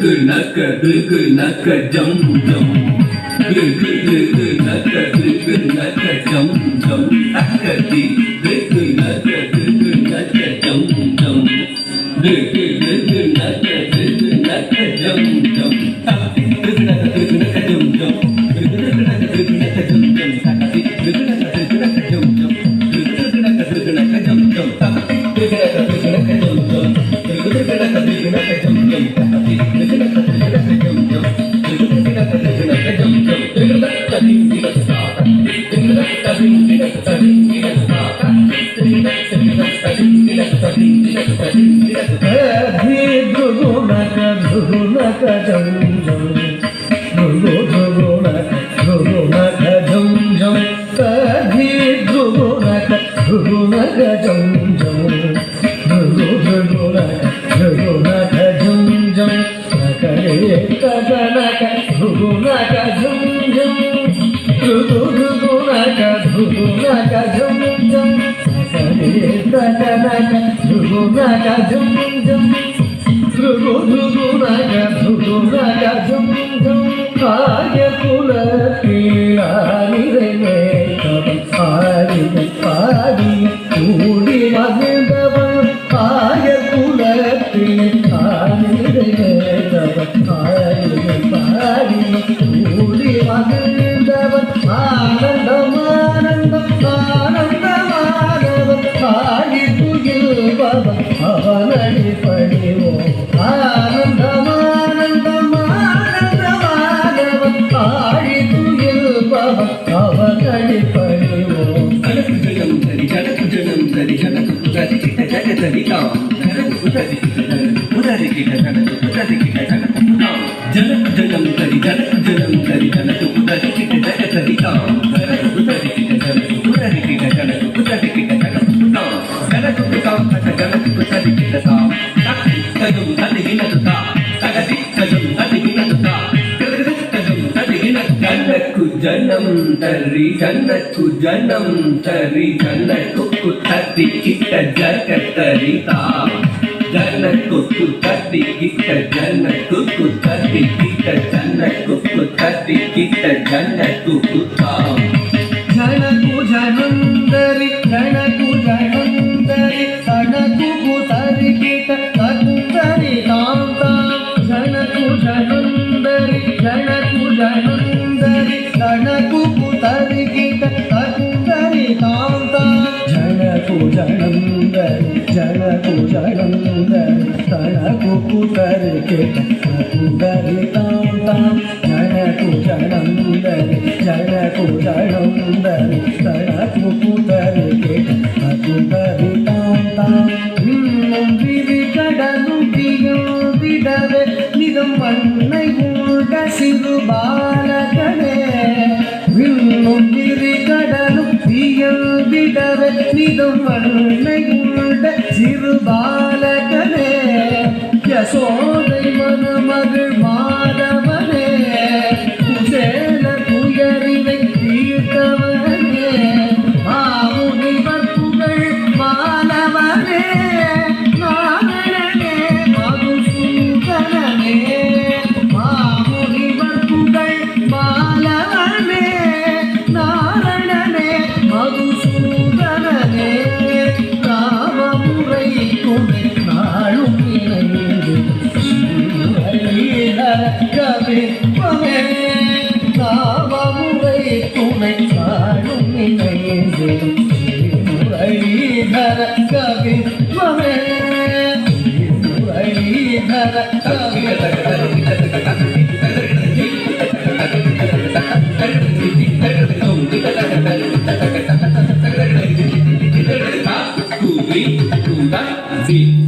naka jum jum. Naka jum jum. Naka di naka jum jum. Naka jum jum. Janakku janam tari janakku tadi kita jaga terita janakku tadi kita janakku tadi kita janakku tadi kita janakku tahu janakku janam tari janakku tadi kita aku tari tam tam janakku janam tari janakku tari kita aku tari tam tam janakku janam tari kita aku tari tam tam janakku janam tari aku tari kita aku tari tam tam விழி கடலும் விடவே நிதம் மண்ணை உண்ட சிறு பாலகனே விண்ணும் விழி கடலும் விடவே நிதம் மண்ணை உண்ட சிறு பாலகனே யசோதை மணமகள் மாதவனே குசேல துயரினை தீர்த்தவனே மாமுனிவர் புகழ் மாலவனே Beat